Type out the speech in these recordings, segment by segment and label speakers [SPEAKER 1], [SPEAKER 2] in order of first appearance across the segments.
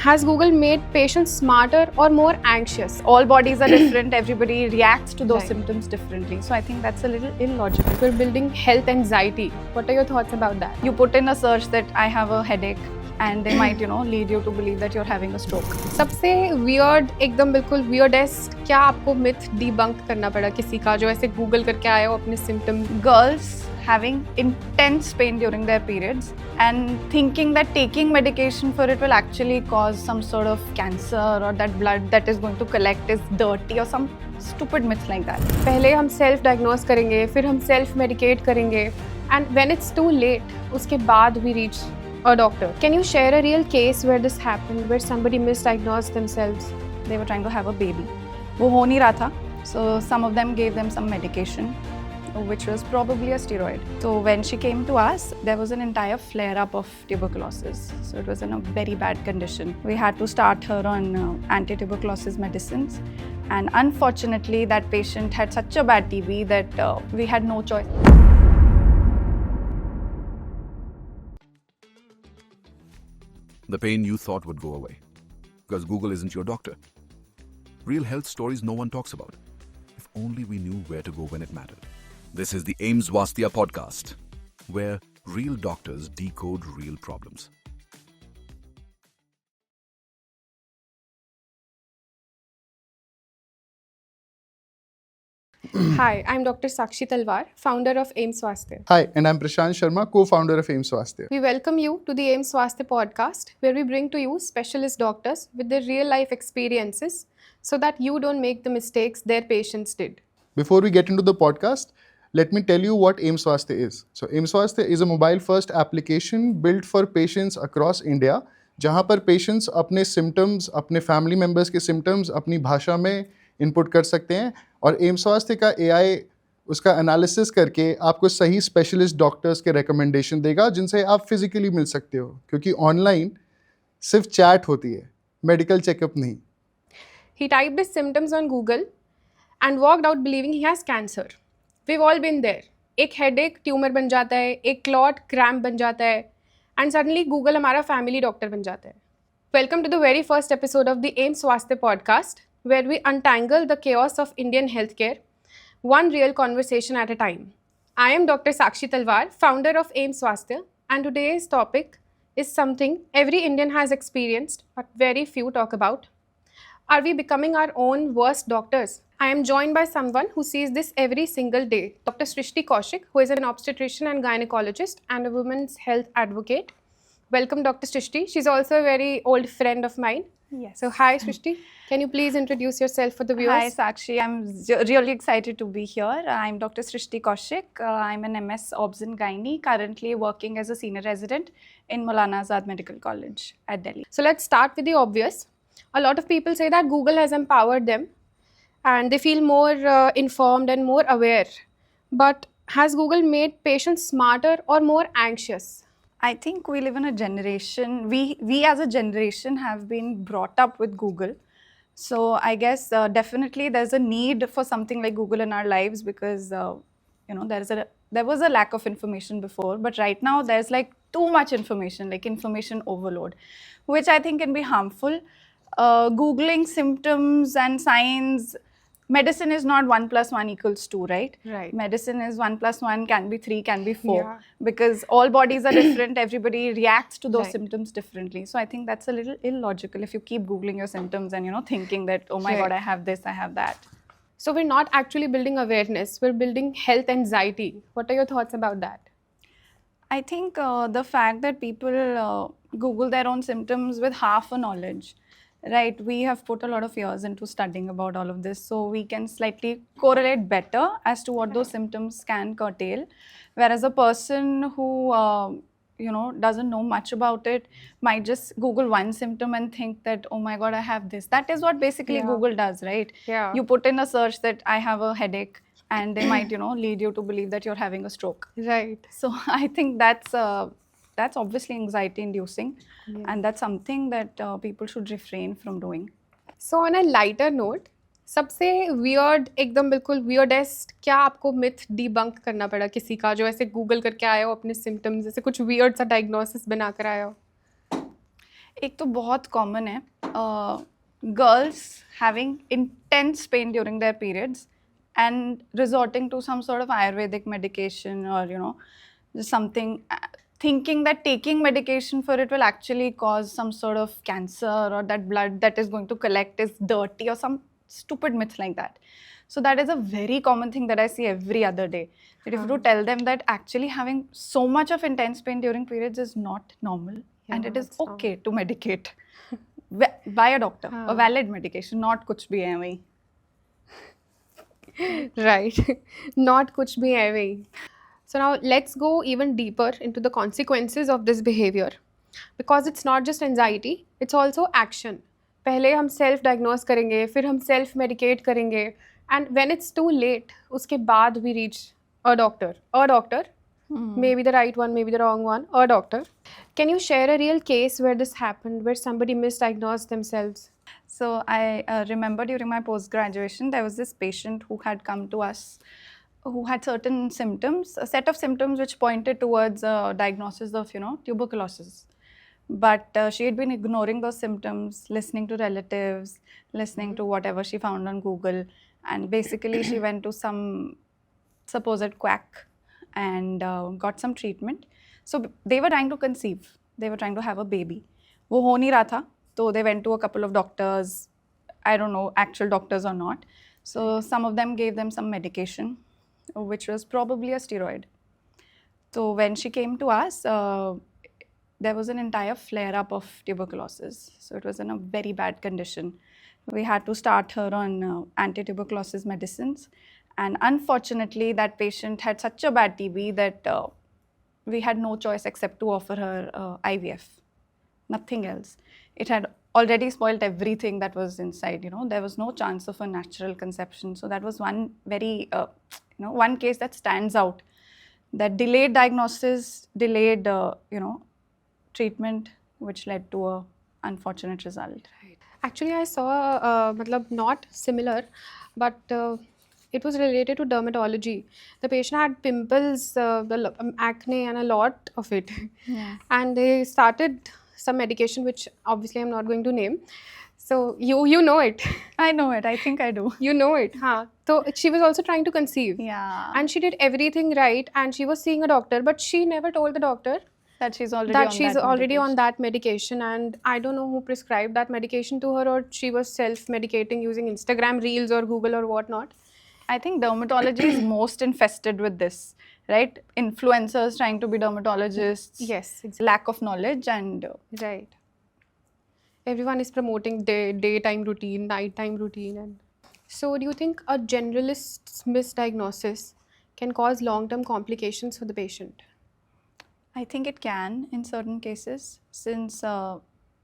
[SPEAKER 1] Has Google made patients smarter or more anxious?
[SPEAKER 2] All bodies are different, everybody reacts to those
[SPEAKER 1] Right.
[SPEAKER 2] symptoms differently. So I think that's a little illogical.
[SPEAKER 1] We're building health anxiety. What are your thoughts about that?
[SPEAKER 2] You put in a search that I have a headache and they might, lead you to believe that you're having a stroke.
[SPEAKER 1] सबसे weird, एकदम बिल्कुल weirdest क्या आपको myth debunk करना पड़ा किसी का जो ऐसे Google करके आया हो अपने symptom?
[SPEAKER 2] Girls having intense pain during their periods and thinking that taking medication for it will actually cause some sort of cancer or that blood that is going to collect is dirty or some stupid myths like that.
[SPEAKER 1] पहले हम self diagnose करेंगे, फिर हम self medicate करेंगे, and when it's too late, उसके बाद we reach a doctor. Can you share a real case where this happened, where somebody misdiagnosed themselves?
[SPEAKER 2] They were trying to have a baby. वो हो नहीं रहा था. So some of them gave them some medication, which was probably a steroid. So when she came to us, there was an entire flare-up of tuberculosis. So it was in a very bad condition. We had to start her on anti-tuberculosis medicines. And unfortunately, that patient had such a bad TB that we had no choice.
[SPEAKER 3] The pain you thought would go away. Because Google isn't your doctor. Real health stories no one talks about. If only we knew where to go when it mattered. This is the AIMS Swasthya podcast, where real doctors decode real problems.
[SPEAKER 1] Hi, I'm Dr. Sakshi Talwar, founder of AIMS Swasthya.
[SPEAKER 4] Hi, and I'm Prashant Sharma, co-founder of AIMS Swasthya.
[SPEAKER 1] We welcome you to the AIMS Swasthya podcast, where we bring to you specialist doctors with their real-life experiences so that you don't make the mistakes their patients did.
[SPEAKER 4] Before we get into the podcast, let me tell you what AIMS Swasthya is. So AIMS Swasthya is a mobile-first application built for patients across India, जहाँ पर patients अपने symptoms, अपने family members के symptoms अपनी भाषा में input कर सकते हैं और AIMS स्वास्थ्य का AI उसका एनालिसिस करके आपको सही स्पेशलिस्ट डॉक्टर्स के रिकमेंडेशन देगा जिनसे आप फिजिकली मिल सकते हो क्योंकि ऑनलाइन सिर्फ चैट होती है, मेडिकल चेकअप नहीं.
[SPEAKER 1] He typed his symptoms on Google and walked out believing he has cancer. We've all been there. एक headache ट्यूमर बन जाता है, एक clot क्रैम्प बन जाता है, and suddenly Google हमारा फैमिली डॉक्टर बन जाता है. Welcome to the very first episode of the AIMS Swasthya podcast, where we untangle the chaos of Indian healthcare, one real conversation at a time. I am Dr. Sakshi Talwar, founder of AIMS Swasthya, and today's topic is something every Indian has experienced but very few talk about. Are we becoming our own worst doctors? I am joined by someone who sees this every single day, Dr. Srishti Kaushik, who is an obstetrician and gynecologist and a women's health advocate. Welcome, Dr. Srishti. She's also a very old friend of mine.
[SPEAKER 2] Yes.
[SPEAKER 1] So, hi, Srishti. Can you please introduce yourself for the viewers?
[SPEAKER 2] Hi Sakshi, I'm really excited to be here. I'm Dr. Srishti Kaushik. I'm an MS Obs and Gynae, currently working as a senior resident in Maulana Azad Medical College at Delhi.
[SPEAKER 1] So, let's start with the obvious. A lot of people say that Google has empowered them and they feel more informed and more aware. But has Google made patients smarter or more anxious?
[SPEAKER 2] I think we live in a generation, we as a generation have been brought up with Google. So I guess definitely there's a need for something like Google in our lives because, there was a lack of information before, but right now there's like too much information, like information overload, which I think can be harmful. Googling symptoms and signs, medicine is not 1 + 1 = 2, right?
[SPEAKER 1] Right.
[SPEAKER 2] Medicine is 1 + 1 can be 3, can be 4,
[SPEAKER 1] Yeah.
[SPEAKER 2] because all bodies are different. Everybody reacts to those
[SPEAKER 1] Right.
[SPEAKER 2] symptoms differently. So I think that's a little illogical if you keep Googling your symptoms and, thinking that, oh my
[SPEAKER 1] Right.
[SPEAKER 2] God, I have this, I have that.
[SPEAKER 1] So, we're not actually building awareness, we're building health anxiety. What are your thoughts about that?
[SPEAKER 2] I think the fact that people Google their own symptoms with half a knowledge, right? We have put a lot of years into studying about all of this, so we can slightly correlate better as to what those symptoms can curtail. Whereas a person who, doesn't know much about it might just Google one symptom and think that, oh my God, I have this. That is what basically
[SPEAKER 1] Yeah.
[SPEAKER 2] Google does, right?
[SPEAKER 1] Yeah.
[SPEAKER 2] You put in a search that I have a headache, and they might, lead you to believe that you're having a stroke.
[SPEAKER 1] Right.
[SPEAKER 2] So I think that's obviously anxiety inducing, and that's something that people should refrain from doing.
[SPEAKER 1] So, on a lighter note, सबसे weird, एकदम बिल्कुल weirdest क्या आपको myth debunk करना पड़ा किसी का जो ऐसे Google करके आया हो अपने symptoms, जैसे कुछ weird सा diagnosis बना कर आया हो?
[SPEAKER 2] एक तो बहुत कॉमन है, girls having intense pen during their periods and resorting to some sort of Ayurvedic medication, or just something, thinking that taking medication for it will actually cause some sort of cancer, or that blood that is going to collect is dirty, or some stupid myth like that. So that is a very common thing that I see every other day. That if you tell them that actually having so much of intense pain during periods is not normal, and it is
[SPEAKER 1] it's
[SPEAKER 2] okay to medicate by a doctor, a valid medication, not kuch bhi hai wahi.
[SPEAKER 1] Right. Not kuch bhi hai wahi. So now let's go even deeper into the consequences of this behavior, because it's not just anxiety, it's also action. पहले हम self diagnose करेंगे, फिर हम self medicate करेंगे, and when it's too late उसके बाद we reach a doctor, maybe the right one, maybe the wrong one, a doctor. Can you share a real case where this happened, where somebody misdiagnosed themselves?
[SPEAKER 2] So I remember during my post-graduation, there was this patient who had come to us who had certain symptoms, a set of symptoms which pointed towards a diagnosis of, tuberculosis. But she had been ignoring those symptoms, listening to relatives, listening to whatever she found on Google. And basically, she went to some supposed quack and got some treatment. So they were trying to conceive. They were trying to have a baby. वो हो नहीं रहा था, so they went to a couple of doctors. I don't know, actual doctors or not. So some of them gave them some medication, which was probably a steroid. So when she came to us, there was an entire flare-up of tuberculosis. So it was in a very bad condition. We had to start her on anti-tuberculosis medicines. And unfortunately, that patient had such a bad TB that we had no choice except to offer her IVF. Nothing else. It had already spoiled everything that was inside, There was no chance of a natural conception. So that was one very, one case that stands out. That delayed diagnosis, delayed, treatment, which led to a unfortunate result.
[SPEAKER 1] Actually, I saw, matlab not similar, but it was related to dermatology. The patient had pimples, acne, and a lot of it.
[SPEAKER 2] Yeah.
[SPEAKER 1] And they started some medication, which obviously I'm not going to name. So you know it.
[SPEAKER 2] I know it. I think I do.
[SPEAKER 1] You know it, huh? So she was also trying to conceive.
[SPEAKER 2] Yeah.
[SPEAKER 1] And she did everything right, and she was seeing a doctor, but she never told the doctor
[SPEAKER 2] That she's already
[SPEAKER 1] that
[SPEAKER 2] on
[SPEAKER 1] she's
[SPEAKER 2] that
[SPEAKER 1] already on
[SPEAKER 2] medication.
[SPEAKER 1] that medication. And I don't know who prescribed that medication to her, or she was self-medicating using Instagram Reels or Google or whatnot.
[SPEAKER 2] I think dermatology is most infested with this, right? Influencers trying to be dermatologists.
[SPEAKER 1] Yes, exactly.
[SPEAKER 2] Lack of knowledge and
[SPEAKER 1] Right. Everyone is promoting daytime routine, nighttime routine. And so do you think a generalist's misdiagnosis can cause long-term complications for the patient?
[SPEAKER 2] I think it can in certain cases, since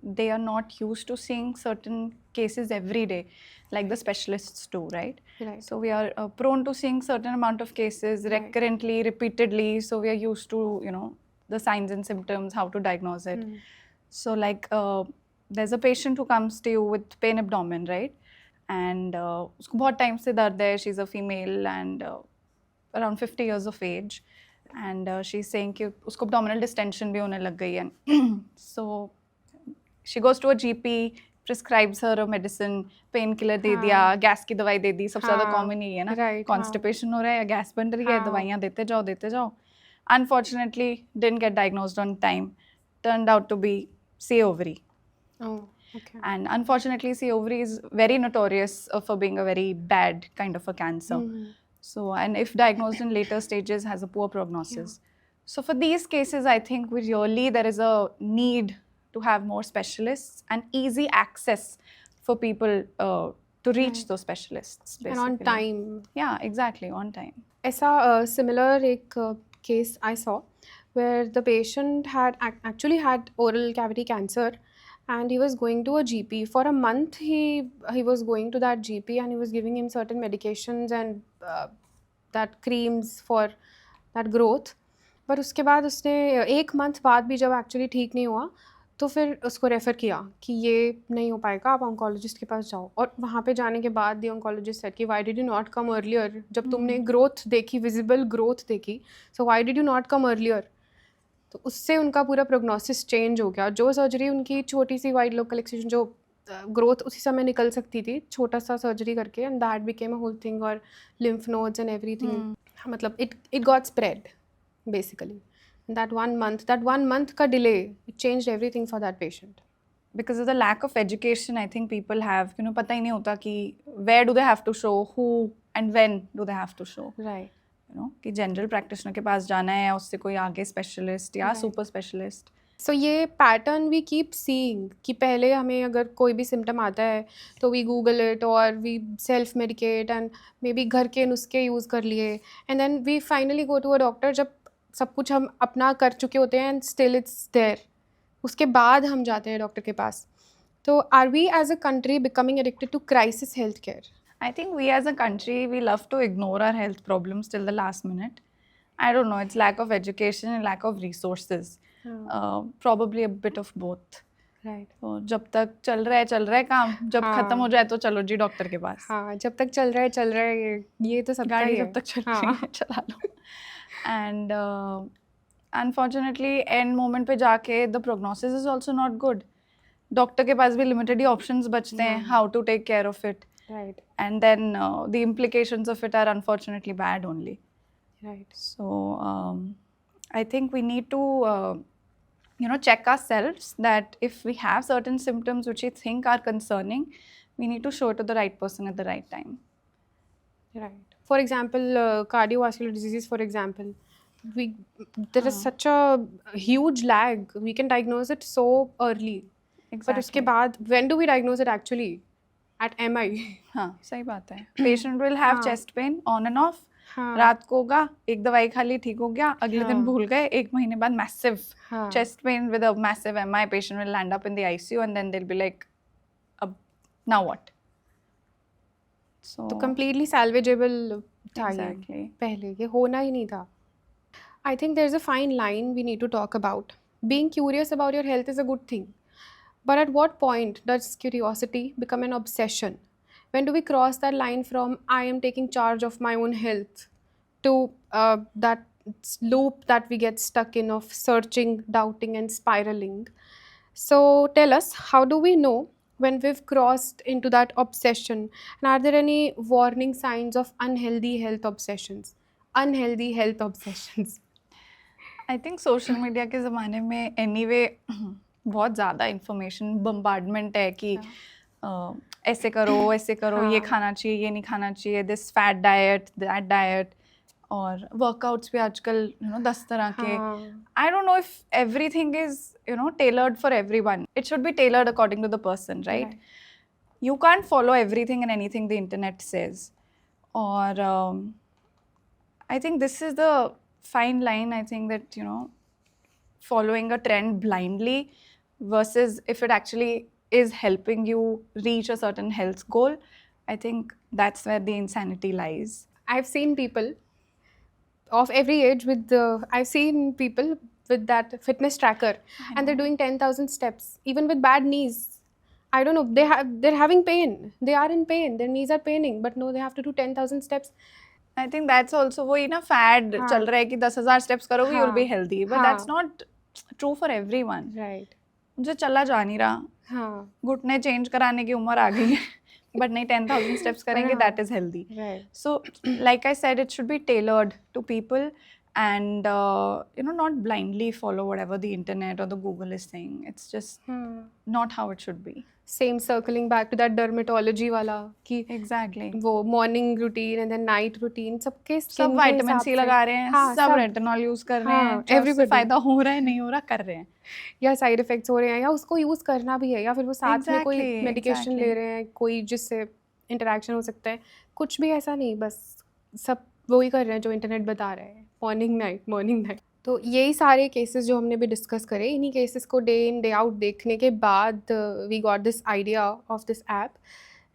[SPEAKER 2] they are not used to seeing certain cases every day, like the specialists do, right?
[SPEAKER 1] Right.
[SPEAKER 2] So we are prone to seeing certain amount of cases
[SPEAKER 1] Right.
[SPEAKER 2] recurrently, repeatedly. So we are used to, the signs and symptoms, how to diagnose it. So like there's a patient who comes to you with pain abdomen, right? And उसको बहुत time से दर्द है. She's a female and around 50 years of age. And she's saying कि उसको abdominal distension भी होने लग गई है. So she goes to a GP, prescribes her a medicine, painkiller दे दिया, गैस की दवाई दे दी. सबसे ज़्यादा common ही है ना,
[SPEAKER 1] Right,
[SPEAKER 2] constipation हो रहा है या गैस बन रही है, दवाइयाँ देते जाओ. Unfortunately, didn't get diagnosed on time. Turned out to be C ovary.
[SPEAKER 1] Oh, okay.
[SPEAKER 2] And unfortunately, C ovary is very notorious for being a very bad kind of a cancer. So, and if diagnosed in later stages, has a poor prognosis. So for these cases, I think there is a need to have more specialists and easy access for people to reach those specialists.
[SPEAKER 1] And on
[SPEAKER 2] basically.
[SPEAKER 1] time.
[SPEAKER 2] Yeah, exactly, on time.
[SPEAKER 1] ऐसा similar एक case I saw where the patient had actually had oral cavity cancer, and he was going to a GP. For a month he was going to that GP, and he was giving him certain medications and that creams for that growth. पर उसके बाद उसने एक month बाद भी जब actually ठीक नहीं हुआ, तो फिर उसको रेफ़र किया कि ये नहीं हो पाएगा, आप ऑन्कोलॉजिस्ट के पास जाओ. और वहाँ पे जाने के बाद दी ऑन्कोलॉजिस्ट सेड कि why did you not come earlier, जब तुमने ग्रोथ देखी, विजिबल ग्रोथ देखी, so why did you not come earlier. तो उससे उनका पूरा प्रोग्नोसिस चेंज हो गया। जो सर्जरी उनकी छोटी सी वाइड लोकल एक्सिजन जो ग्रोथ उसी समय निकल सकती थी, छोटा सा सर्जरी करके, and that became a whole thing, और लिम्फ नोड्स एंड एवरीथिंग, मतलब it got spread basically. That 1 month का डिले, it changed everything for that patient.
[SPEAKER 2] Because of the lack of education, I think people have, पता ही नहीं होता कि where do they have to show, who and when do they have to show.
[SPEAKER 1] Right.
[SPEAKER 2] कि general practitioner के पास जाना है या उससे कोई आगे स्पेशलिस्ट या
[SPEAKER 1] Right.
[SPEAKER 2] Super specialist.
[SPEAKER 1] सो ये पैटर्न वी कीप सीइंग कि पहले हमें अगर कोई भी सिम्टम आता है तो वी गूगल इट और we self medicate and maybe घर के नुस्खे यूज़ कर लिए, and then we finally go to a doctor जब सब कुछ हम अपना कर चुके होते हैं एंड स्टिल इट्स देयर, उसके बाद हम जाते हैं डॉक्टर के पास। तो are we as a country becoming addicted to crisis health care?
[SPEAKER 2] I think we as a country, we love to ignore our health problems till the last minute. I don't know, it's lack of education and lack of resources. Probably a bit of both.
[SPEAKER 1] Right.
[SPEAKER 2] तो जब तक चल रहा है काम, जब
[SPEAKER 1] हाँ.
[SPEAKER 2] खत्म हो जाए तो चलो जी डॉक्टर के पास.
[SPEAKER 1] हाँ, जब तक चल रहा है ये तो सबका
[SPEAKER 2] गाड़ी
[SPEAKER 1] ही
[SPEAKER 2] जब
[SPEAKER 1] है।
[SPEAKER 2] तक चल
[SPEAKER 1] हाँ.
[SPEAKER 2] रही है चला लो. And unfortunately end moment पे जाके the prognosis is also not good. Doctor के पास भी लिमिटेड ही ऑप्शंस बचते हैं how to take care of it.
[SPEAKER 1] Right.
[SPEAKER 2] And then the implications of it are unfortunately bad only.
[SPEAKER 1] Right.
[SPEAKER 2] So I think we need to check ourselves that if we have certain symptoms which we think are concerning, we need to show it to the right person at the right time.
[SPEAKER 1] Right. For example, cardiovascular diseases, for example, there is such a huge lag. We can diagnose it so early. But उसके बाद, when do we diagnose it actually? At MI.
[SPEAKER 2] हाँ सही बात है. Patient will have
[SPEAKER 1] हाँ.
[SPEAKER 2] chest pain on and off.
[SPEAKER 1] हाँ.
[SPEAKER 2] रात को होगा, एक दवाई खा ली ठीक हो गया, अगले दिन
[SPEAKER 1] हाँ.
[SPEAKER 2] भूल गए, एक महीने बाद massive
[SPEAKER 1] हाँ.
[SPEAKER 2] chest pain with a massive MI. Patient will land up in the ICU and then they'll be like, now what? So
[SPEAKER 1] तो completely salvageable था ये
[SPEAKER 2] exactly.
[SPEAKER 1] पहले, ये होना ही नहीं था. I think there's a fine line we need to talk about. Being curious about your health is a good thing. But at what point does curiosity become an obsession? When do we cross that line from I am taking charge of my own health to that loop that we get stuck in of searching, doubting, and spiraling? So tell us, how do we know when we've crossed into that obsession? And are there any warning signs of unhealthy health obsessions? Unhealthy health obsessions.
[SPEAKER 2] I think social media के ज़माने में anyway बहुत ज़्यादा information bombardment है कि ऐसे करो ये
[SPEAKER 1] हाँ.
[SPEAKER 2] खाना चाहिए ये नहीं खाना चाहिए, this fat diet that diet, और वर्कआउट्स भी आजकल 10 तरह के.
[SPEAKER 1] हाँ.
[SPEAKER 2] I don't know if everything is tailored for everyone. It should be tailored according to the person, right?
[SPEAKER 1] Right.
[SPEAKER 2] You can't follow everything and anything the internet says. Or I think this is the fine line. I think that, following a trend blindly versus if it actually is helping you reach a certain health goal, I think that's where the insanity lies.
[SPEAKER 1] I've seen people of every age I've seen people with that fitness tracker and they're doing 10,000 steps, even with bad knees. I don't know, they're having pain. They are in pain. Their knees are paining, but no, they have to do 10,000 steps.
[SPEAKER 2] I think that's also वही ना fad
[SPEAKER 1] हाँ.
[SPEAKER 2] चल रहा है कि 10,000 steps करोगे you'll be
[SPEAKER 1] हाँ.
[SPEAKER 2] healthy, but
[SPEAKER 1] हाँ.
[SPEAKER 2] that's not true for everyone.
[SPEAKER 1] Right.
[SPEAKER 2] मुझे चला जा नहीं रहा,
[SPEAKER 1] हाँ.
[SPEAKER 2] घुटने चेंज कराने की उम्र आ गई है, बट नहीं 10,000 steps करेंगे,
[SPEAKER 1] हाँ.
[SPEAKER 2] that is healthy.
[SPEAKER 1] Right.
[SPEAKER 2] So like I said, it should be tailored to people and not blindly follow whatever the internet or the Google is saying. It's just not how it should be.
[SPEAKER 1] Same, circling back to that dermatology वाला कि
[SPEAKER 2] Exactly.
[SPEAKER 1] वो morning routine and then night routine सबके skin
[SPEAKER 2] सब
[SPEAKER 1] के
[SPEAKER 2] vitamin
[SPEAKER 1] हिसाब
[SPEAKER 2] सी
[SPEAKER 1] से.
[SPEAKER 2] लगा रहे हैं,
[SPEAKER 1] हाँ,
[SPEAKER 2] सब रेटिनॉल यूज कर रहे
[SPEAKER 1] हाँ,
[SPEAKER 2] हैं, चाहे उससे
[SPEAKER 1] everybody.
[SPEAKER 2] फायदा हो रहा है नहीं हो रहा कर रहे हैं.
[SPEAKER 1] या साइड इफेक्ट्स हो रहे हैं या उसको यूज़ करना भी है या फिर वो साथ में कोई
[SPEAKER 2] Exactly,
[SPEAKER 1] मेडिकेशन ले
[SPEAKER 2] exactly.
[SPEAKER 1] रहे हैं, कोई जिससे इंटरेक्शन हो सकता है. कुछ भी ऐसा नहीं, बस सब वही कर रहे हैं जो इंटरनेट बता रहे हैं, मॉर्निंग नाइट. तो यही सारे केसेस जो हमने भी डिस्कस करे, इन्हीं केसेस को डे इन डे आउट देखने के बाद we got this idea of this app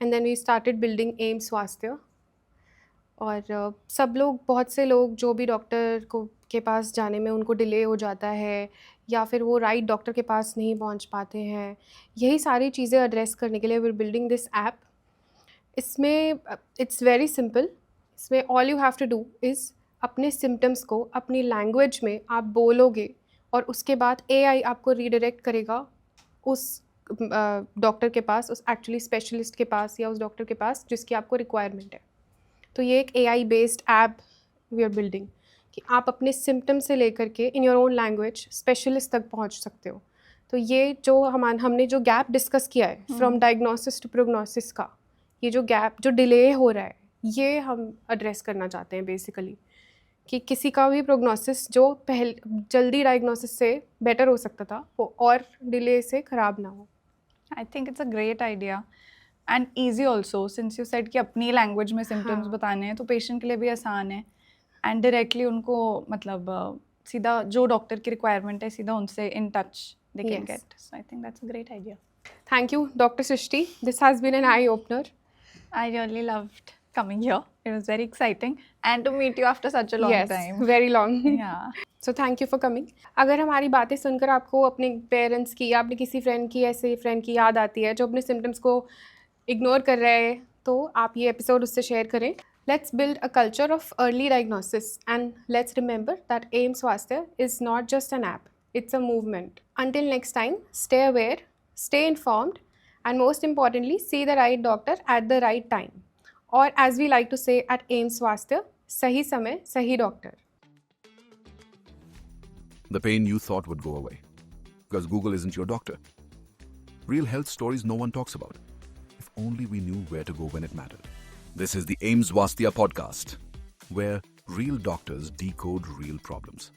[SPEAKER 1] and then we started building M Swasthya. और सब लोग, बहुत से लोग जो भी डॉक्टर को के पास जाने में उनको डिले हो जाता है या फिर वो राइट डॉक्टर के पास नहीं पहुंच पाते हैं, यही सारी चीज़ें एड्रेस करने के लिए we are building this app. इसमें इट्स वेरी सिंपल. इसमें all you have to do is अपने सिम्टम्स को अपनी लैंग्वेज में आप बोलोगे और उसके बाद AI आपको रीडायरेक्ट करेगा उस डॉक्टर के पास, उस एक्चुअली स्पेशलिस्ट के पास या उस डॉक्टर के पास जिसकी आपको रिक्वायरमेंट है। तो ये एक AI based app we are building कि आप अपने सिम्टम से लेकर के in your own language specialist तक पहुंच सकते हो। तो ये जो हमने जो गैप डिस्कस किया है फ्रॉम डायग्नोसिस टू प्रोग्नोसिस का, ये जो गैप जो डिले हो रहा है, ये हम एड्रेस करना चाहते हैं बेसिकली, कि किसी का भी प्रोग्नोसिस जो जल्दी डायग्नोसिस से बेटर हो सकता था वो और डिले से ख़राब ना हो।
[SPEAKER 2] I think it's a great idea and easy also, since you said कि अपनी लैंग्वेज में सिम्टम्स
[SPEAKER 1] हाँ।
[SPEAKER 2] बताने हैं तो पेशेंट के लिए भी आसान है एंड डायरेक्टली उनको मतलब सीधा जो डॉक्टर की रिक्वायरमेंट है सीधा उनसे in touch they can
[SPEAKER 1] Yes.
[SPEAKER 2] Get. So I think that's a great idea.
[SPEAKER 1] Thank you, Dr. Srishti. This has been an eye-opener.
[SPEAKER 2] I really loved coming here. It was very exciting and to meet you after such a long
[SPEAKER 1] Yes,
[SPEAKER 2] time.
[SPEAKER 1] very long.
[SPEAKER 2] Yeah.
[SPEAKER 1] So thank you for coming. अगर हमारी बातें सुनकर आपको अपने parents की या अपने किसी फ्रेंड की, ऐसे फ्रेंड की याद आती है जो अपने सिम्टम्स को इग्नोर कर रहे हैं, तो आप ये एपिसोड उससे शेयर करें। Let's build a culture of early diagnosis and let's remember that AIIMS Swasthya is not just an app, it's a movement. Until next time, stay aware, stay informed, and most importantly, see the right doctor at the right time. Or as we like to say at AIIMS Swasthya, sahi samay, sahi doctor.
[SPEAKER 3] The pain you thought would go away. Because Google isn't your doctor. Real health stories no one talks about. If only we knew where to go when it mattered. This is the AIIMS Swasthya podcast, where real doctors decode real problems.